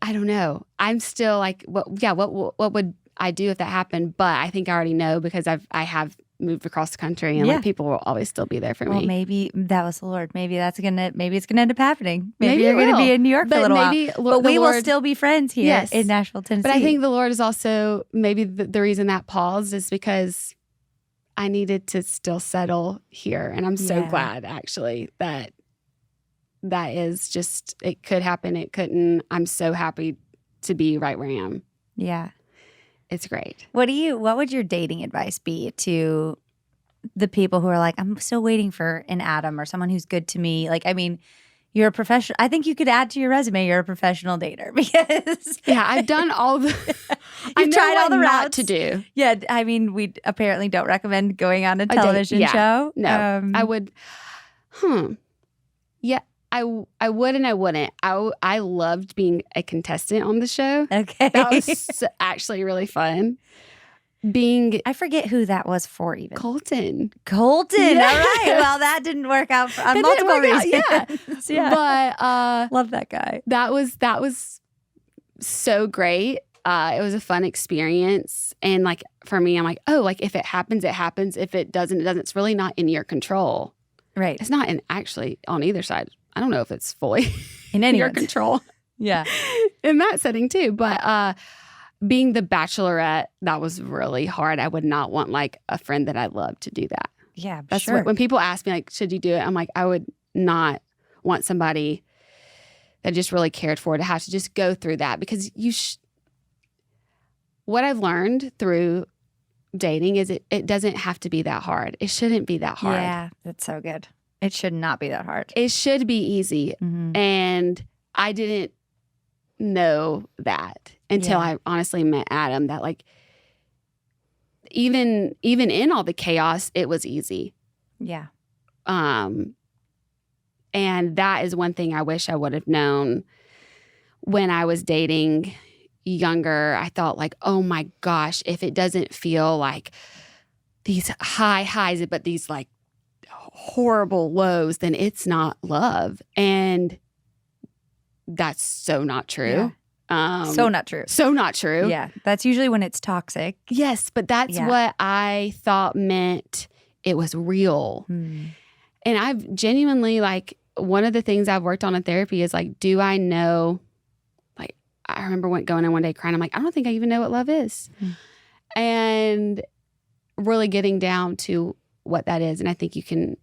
G: I don't know. I'm still like, what would I do if that happened? But I think I already know, because I have moved across the country, and like people will always still be there for me.
F: Well, maybe that was the Lord. Maybe it's gonna end up happening. Maybe you're gonna be in New York for a little while. But we will still be friends here in Nashville, Tennessee.
G: But I think the Lord is also maybe the reason that paused is because I needed to still settle here. And I'm so glad actually that is just, it could happen. It couldn't. I'm so happy to be right where I am.
F: Yeah.
G: It's great.
F: What would your dating advice be to the people who are like, I'm still waiting for an Adam or someone who's good to me? Like, I mean, you're a professional. I think you could add to your resume, you're a professional dater, because
G: I've done all the,
F: I've tried all the routes
G: not to do.
F: Yeah. I mean, we apparently don't recommend going on a television show.
G: No, I would, yeah. I would and I wouldn't. I loved being a contestant on the show.
F: Okay.
G: That was actually really fun. I
F: forget who that was for even.
G: Colton.
F: Yes. All right. Well, that didn't work out on multiple reasons.
G: Yeah. But
F: love that guy.
G: That was so great. It was a fun experience. And like for me, I'm like, oh, like if it happens, it happens. If it doesn't, it doesn't. It's really not in your control.
F: Right.
G: It's not actually on either side. I don't know if it's fully
F: in
G: your control.
F: Yeah.
G: In that setting too. But being the Bachelorette, that was really hard. I would not want like a friend that I love to do that.
F: Yeah,
G: that's sure. When people ask me like, should you do it? I'm like, I would not want somebody that just really cared for it to have to just go through that, because what I've learned through dating is it doesn't have to be that hard. It shouldn't be that hard.
F: Yeah, that's so good. It should not be that hard.
G: It should be easy.
F: Mm-hmm.
G: And I didn't know that until I honestly met Adam, that like even in all the chaos, it was easy.
F: Yeah.
G: And that is one thing I wish I would have known when I was dating younger. I thought like, oh my gosh, if it doesn't feel like these high highs, but these like horrible lows, then it's not love. And that's so not true.
F: Yeah. So not true.
G: So not true.
F: Yeah. That's usually when it's toxic.
G: Yes, but that's what I thought meant it was real. And I've genuinely, like, one of the things I've worked on in therapy is like, do I know, like, I remember going in one day crying. I'm like, I don't think I even know what love is. And really getting down to what that is. And I think you can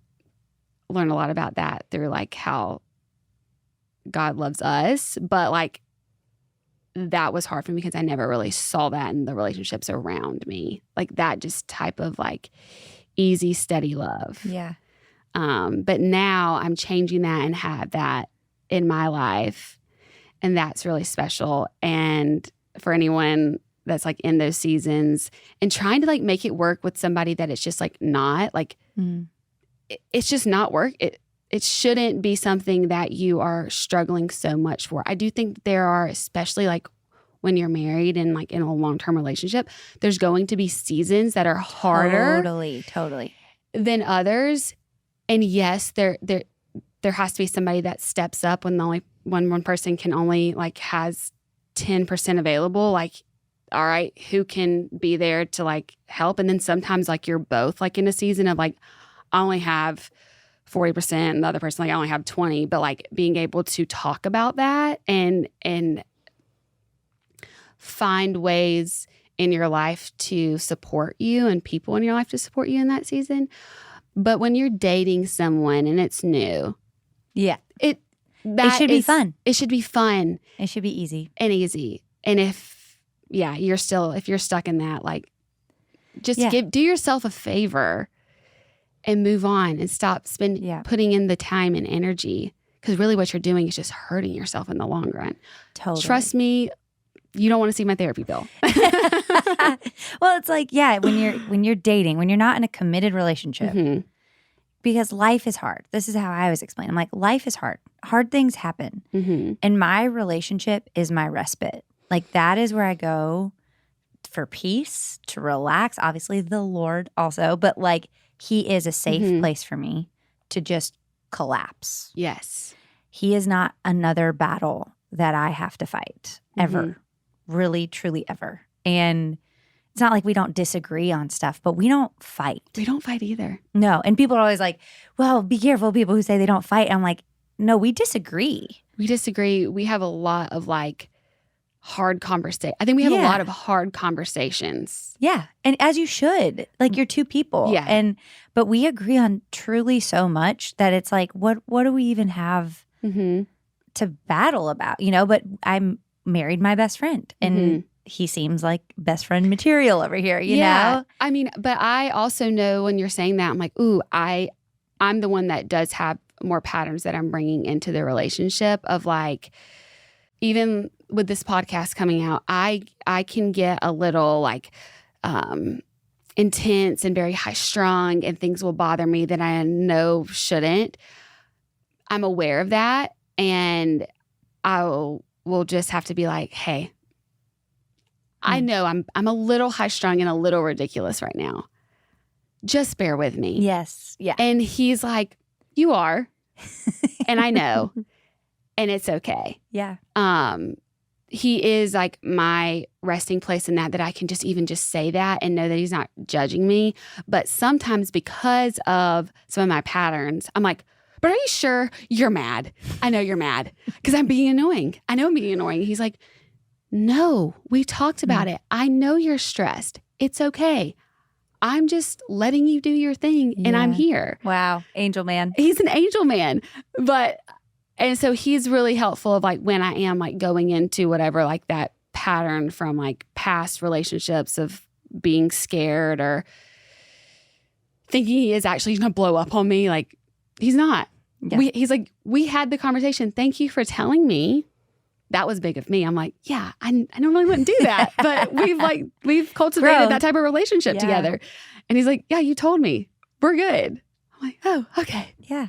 G: learn a lot about that through like how God loves us. But like that was hard for me because I never really saw that in the relationships around me. Like that just type of like easy, steady love.
F: Yeah.
G: But now I'm changing that and have that in my life. And that's really special. And for anyone that's like in those seasons and trying to like make it work with somebody that it's just like not like, it's just not work. It shouldn't be something that you are struggling so much for. I do think there are, especially like when you're married and like in a long-term relationship. There's going to be seasons that are harder
F: Totally.
G: than others. And yes, there has to be somebody that steps up when one person can only like has 10% available. Like, all right, who can be there to like help? And then sometimes like you're both like in a season of like, I only have 40% and the other person like I only have 20, but like being able to talk about that and find ways in your life to support you and people in your life to support you in that season. But when you're dating someone and it's new, it should be fun. It should be fun.
F: It should be easy.
G: And easy. And if you're stuck in that, like just do yourself a favor and move on and stop putting in the time and energy. Because really what you're doing is just hurting yourself in the long run.
F: Totally.
G: Trust me, you don't want to see my therapy bill.
F: Well, it's like, when you're dating, when you're not in a committed relationship, because life is hard. This is how I always explain. I'm like, life is hard. Hard things happen. And my relationship is my respite. Like that is where I go for peace, to relax. Obviously the Lord also, but like he is a safe place for me to just collapse.
G: Yes.
F: He is not another battle that I have to fight ever. Really, truly ever. And it's not like we don't disagree on stuff, but we don't fight.
G: We don't fight either.
F: No. And people are always like, well, be careful of people who say they don't fight. I'm like, no, we disagree.
G: We disagree. We have a lot of like hard conversation. I think we have a lot of hard conversations.
F: Yeah. And as you should. Like you're two people.
G: Yeah.
F: But we agree on truly so much that it's like, what do we even have to battle about? You know, but I married my best friend and he seems like best friend material over here, you know?
G: I mean, but I also know when you're saying that, I'm like, ooh, I'm the one that does have more patterns that I'm bringing into the relationship of like, even with this podcast coming out, I can get a little like intense and very high strung and things will bother me that I know shouldn't. I'm aware of that and I will just have to be like, hey, I know I'm a little high strung and a little ridiculous right now. Just bear with me.
F: Yes. Yeah.
G: And he's like, you are. And I know. And it's okay.
F: Yeah.
G: He is like my resting place in that I can just even just say that and know that he's not judging me. But sometimes because of some of my patterns, I'm like, but are you sure you're mad? I know you're mad because I'm being annoying. I know I'm being annoying. He's like, no, we talked about it. I know you're stressed. It's okay. I'm just letting you do your thing and I'm here.
F: Wow. Angel man.
G: He's an angel man. And so he's really helpful of like when I am like going into whatever, like that pattern from like past relationships of being scared or thinking he is actually going to blow up on me. Like he's not. Yeah. He's like, we had the conversation. Thank you for telling me. That was big of me. I'm like, yeah, I normally wouldn't do that. But we've cultivated that type of relationship together. And he's like, yeah, you told me. We're good. I'm like, oh, okay.
F: Yeah.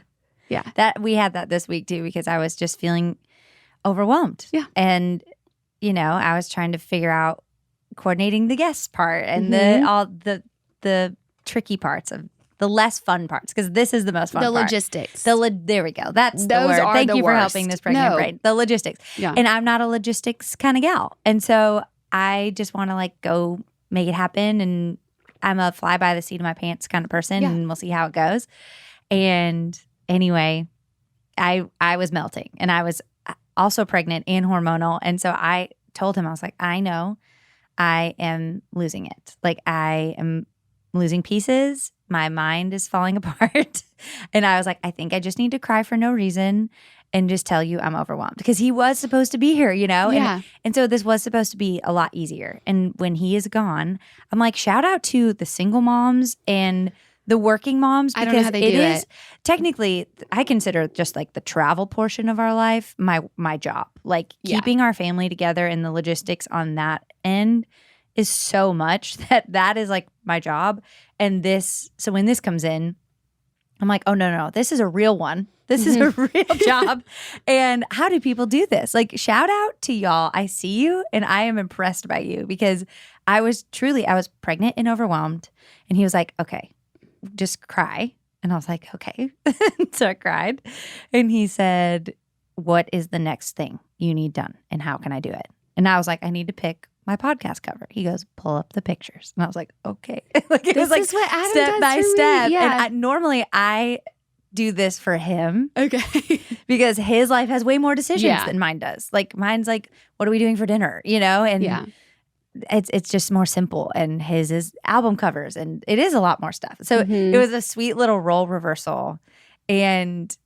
G: Yeah.
F: That we had that this week too, because I was just feeling overwhelmed.
G: Yeah.
F: And, you know, I was trying to figure out coordinating the guest part and all the tricky parts of the less fun parts, because this is the most fun part.
G: The logistics.
F: There we go. That's the word. Thank you for helping this pregnant brain. The logistics.
G: Yeah.
F: And I'm not a logistics kind of gal. And so I just want to like go make it happen. And I'm a fly by the seat of my pants kind of person and we'll see how it goes. And anyway, I was melting and I was also pregnant and hormonal. And so I told him, I was like, I know I am losing it. Like I am losing pieces. My mind is falling apart. And I was like, I think I just need to cry for no reason and just tell you I'm overwhelmed. Because he was supposed to be here, you know?
G: Yeah.
F: And so this was supposed to be a lot easier. And when he is gone, I'm like, shout out to the single moms and the working moms.
G: I don't know how they do it.
F: Technically, I consider just like the travel portion of our life my job. Like keeping our family together and the logistics on that end is so much that is like my job. And so when this comes in, I'm like, oh, no, this is a real one. This is a real job. And how do people do this? Like, shout out to y'all. I see you and I am impressed by you because I was pregnant and overwhelmed. And he was like, okay, just cry. And I was like, okay. So I cried. And he said, what is the next thing you need done? And how can I do it? And I was like, I need to pick my podcast cover. He goes, pull up the pictures. And I was like, okay. Like it was like
G: what Adam
F: step
G: does
F: by
G: for me.
F: step.
G: Yeah.
F: And normally I do this for him.
G: Okay.
F: Because his life has way more decisions
G: Yeah.
F: than mine does. Like mine's like, what are we doing for dinner? You know? And
G: Yeah.
F: it's just more simple. And his is album covers and it is a lot more stuff. So it was a sweet little role reversal. And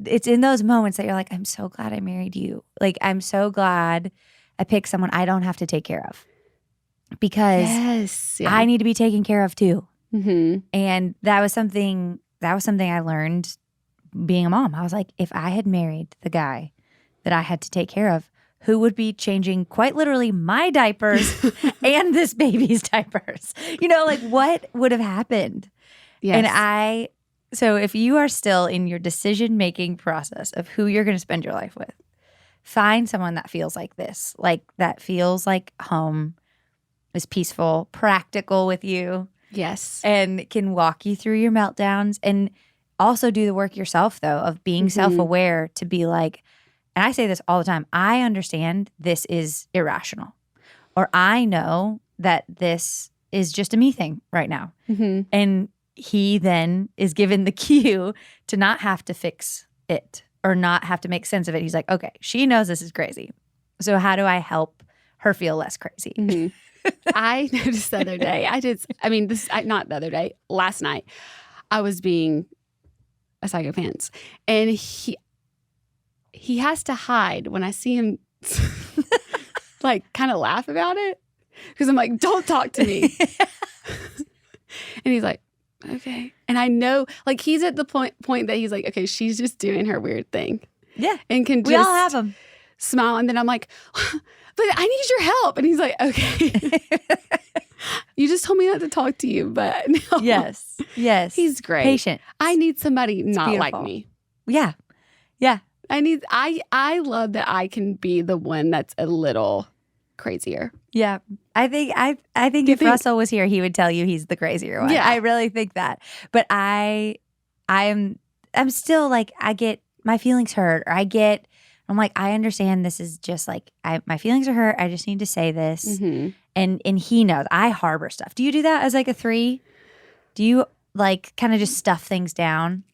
F: it's in those moments that you're like, I'm so glad I married you. Like, I'm so glad I picked someone I don't have to take care of because I need to be taken care of too.
G: Mm-hmm.
F: And that was something I learned being a mom. I was like, if I had married the guy that I had to take care of, who would be changing quite literally my diapers and this baby's diapers? You know, like what would have happened?
G: Yes.
F: And so if you are still in your decision-making process of who you're going to spend your life with, find someone that feels like this, like that feels like home, is peaceful, practical with you.
G: Yes.
F: And can walk you through your meltdowns and also do the work yourself, though, of being self-aware to be like, and I say this all the time, I understand this is irrational, or I know that this is just a me thing right now.
G: Mm-hmm.
F: And he then is given the cue to not have to fix it or not have to make sense of it. He's like, okay, she knows this is crazy. So how do I help her feel less crazy?
G: Mm-hmm. I noticed the other day, not the other day, last night, I was being a psychopath. And he has to hide when I see him like kind of laugh about it. Because I'm like, don't talk to me. And he's like, okay. And I know, like, he's at the point that he's like, okay, she's just doing her weird thing.
F: Yeah.
G: And can just
F: we all have them.
G: Smile. And then I'm like, but I need your help. And he's like, okay. You just told me not to talk to you, but no.
F: Yes.
G: He's great.
F: Patient.
G: I need somebody not
F: beautiful.
G: like me.
F: Yeah.
G: I love that I can be the one that's a little crazier.
F: Yeah. I think if Russell was here, he would tell you he's the crazier one.
G: Yeah.
F: I really think that. But I'm still like, I get my feelings hurt, or I'm like, I understand this is just like, my feelings are hurt. I just need to say this.
G: Mm-hmm.
F: And he knows I harbor stuff. Do you do that as like a 3? Do you like kind of just stuff things down?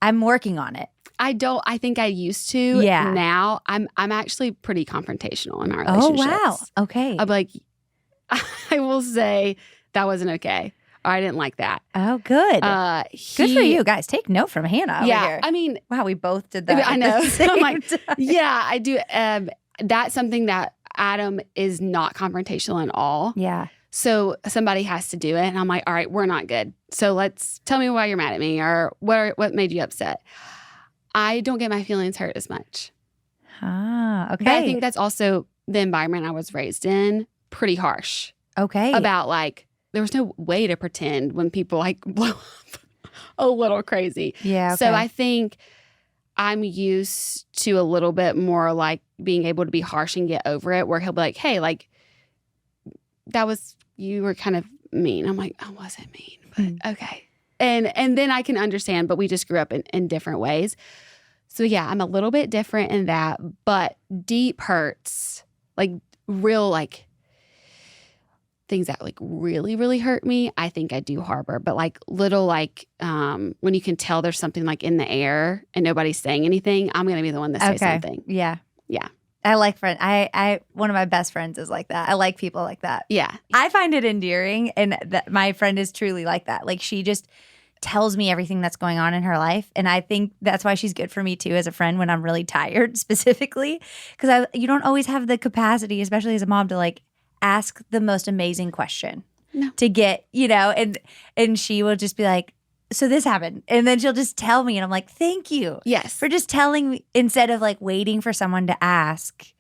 F: I'm working on it.
G: I think I used to.
F: Yeah.
G: Now I'm actually pretty confrontational in our relationships.
F: Oh, wow. Okay.
G: I'm like, I will say that wasn't okay. Or I didn't like that.
F: Oh, good. Good for you guys. Take note from Hannah over here.
G: I mean.
F: Wow, we both did that.
G: I know.
F: At the same
G: I'm like,
F: time.
G: yeah, I do. That's something that Adam is not confrontational at all.
F: Yeah.
G: So somebody has to do it. And I'm like, all right, we're not good. So tell me why you're mad at me, or what made you upset. I don't get my feelings hurt as much.
F: Ah, okay.
G: But I think that's also the environment I was raised in, pretty harsh.
F: Okay.
G: About like, there was no way to pretend when people like blow up a little crazy.
F: Yeah. Okay.
G: So I think I'm used to a little bit more like being able to be harsh and get over it, where he'll be like, hey, like, you were kind of mean. I'm like, I wasn't mean, but okay. And then I can understand, but we just grew up in different ways. So yeah, I'm a little bit different in that, but deep hurts, like real, like things that like really, really hurt me, I think I do harbor. But like little, like when you can tell there's something like in the air and nobody's saying anything, I'm going to be the one that says something.
F: Yeah.
G: Yeah.
F: I like friends. I one of my best friends is like that. I like people like that.
G: Yeah.
F: I find it endearing, and that my friend is truly like that. Like she just tells me everything that's going on in her life, and I think that's why she's good for me too as a friend when I'm really tired, specifically, because you don't always have the capacity, especially as a mom, to like ask the most amazing question to get, and she will just be like, so this happened. And then she'll just tell me. And I'm like, thank you.
G: Yes.
F: For just telling me instead of like waiting for someone to ask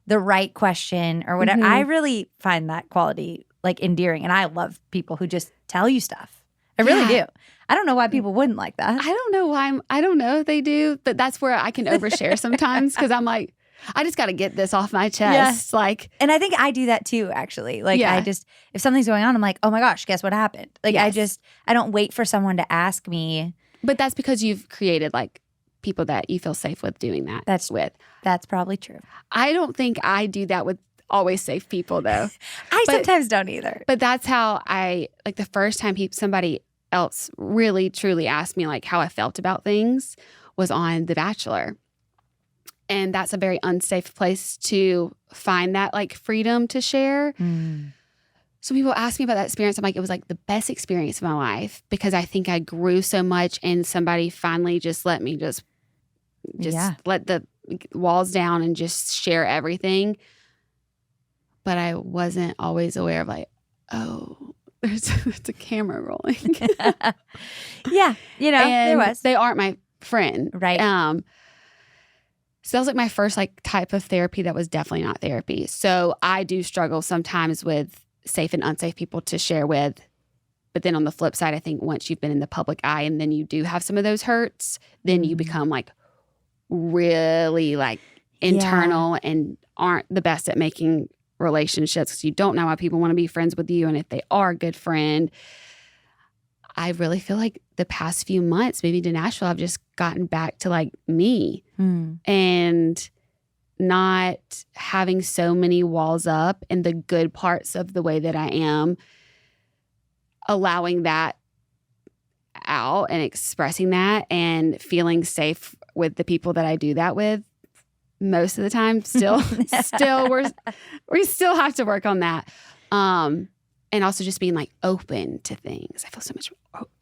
F: the right question or whatever. I really find that quality like endearing. And I love people who just tell you stuff. I really do. I don't know why people wouldn't like that.
G: I don't know why. I don't know if they do, but that's where I can overshare sometimes because I'm like, I just got to get this off my chest.
F: Yeah.
G: Like,
F: and I think I do that too, actually. Like, I just, if something's going on, I'm like, oh my gosh, guess what happened? Like, I don't wait for someone to ask me.
G: But that's because you've created like people that you feel safe with doing that
F: That's probably true.
G: I don't think I do that with always safe people though.
F: Sometimes don't either.
G: But that's how like the first time somebody else really truly asked me like how I felt about things was on The Bachelor. And that's a very unsafe place to find that like freedom to share. So people ask me about that experience. I'm like, it was like the best experience of my life because I think I grew so much and somebody finally just let me just let the walls down and just share everything. But I wasn't always aware of like, oh, there's a camera rolling.
F: Yeah, there was.
G: They aren't my friend.
F: Right.
G: So that was like my first like type of therapy that was definitely not therapy. So I do struggle sometimes with safe and unsafe people to share with. But then on the flip side, I think once you've been in the public eye and then you do have some of those hurts, then you become like really like internal and aren't the best at making relationships because you don't know how people want to be friends with you. And if they are a good friend, I really feel like the past few months, maybe to Nashville, I've just gotten back to like me and not having so many walls up and the good parts of the way that I am, allowing that out and expressing that and feeling safe with the people that I do that with. Most of the time, still we still have to work on that. And also just being like open to things. I feel so much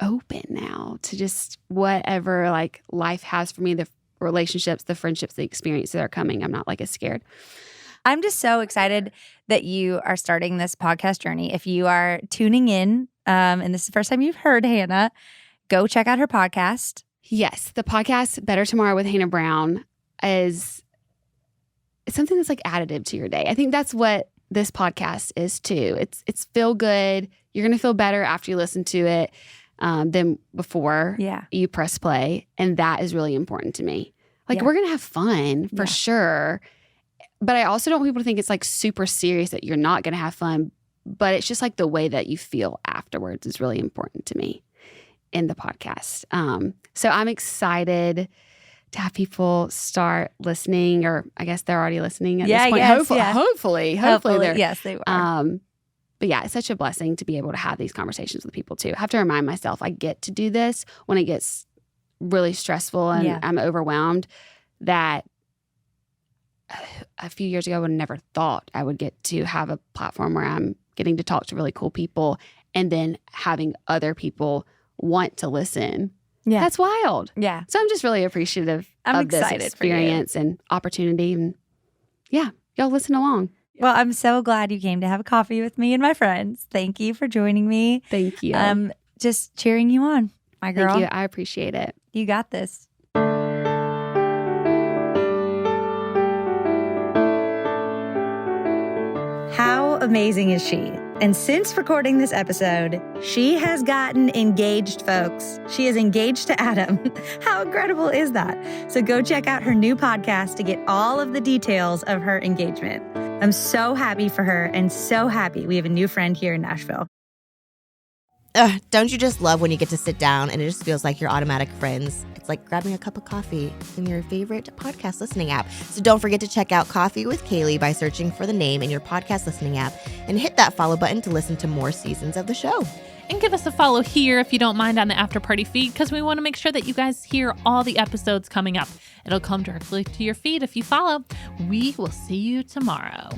G: open now to just whatever like life has for me, the relationships, the friendships, the experiences that are coming. I'm not like as scared.
F: I'm just so excited that you are starting this podcast journey. If you are tuning in, and this is the first time you've heard Hannah, go check out her podcast.
G: Yes, the podcast Better Tomorrow with Hannah Brown is something that's like additive to your day. I think that's what this podcast is too. It's feel good. You're going to feel better after you listen to it than before you press play. And that is really important to me. Like we're going to have fun for sure. But I also don't want people to think it's like super serious that you're not going to have fun. But it's just like the way that you feel afterwards is really important to me in the podcast. So I'm excited to have people start listening, or I guess they're already listening at this point. Hopefully they're.
F: Yes, they are.
G: But yeah, it's such a blessing to be able to have these conversations with people too. I have to remind myself I get to do this when it gets really stressful and I'm overwhelmed, that a few years ago I would have never thought I would get to have a platform where I'm getting to talk to really cool people and then having other people want to listen. Yeah. That's wild.
F: Yeah.
G: So I'm just really appreciative of this experience and opportunity. And yeah, y'all listen along.
F: Well, I'm so glad you came to have a coffee with me and my friends. Thank you for joining me.
G: Thank you.
F: Just cheering you on, my girl.
G: Thank you. I appreciate it.
F: You got this. How amazing is she? And since recording this episode, she has gotten engaged, folks. She is engaged to Adam. How incredible is that? So go check out her new podcast to get all of the details of her engagement. I'm so happy for her and so happy we have a new friend here in Nashville.
E: Don't you just love when you get to sit down and it just feels like you're automatic friends? It's like grabbing a cup of coffee in your favorite podcast listening app. So don't forget to check out Coffee with Kailey by searching for the name in your podcast listening app and hit that follow button to listen to more seasons of the show.
D: And give us a follow here if you don't mind on the After Party feed, because we want to make sure that you guys hear all the episodes coming up. It'll come directly to your feed if you follow. We will see you tomorrow.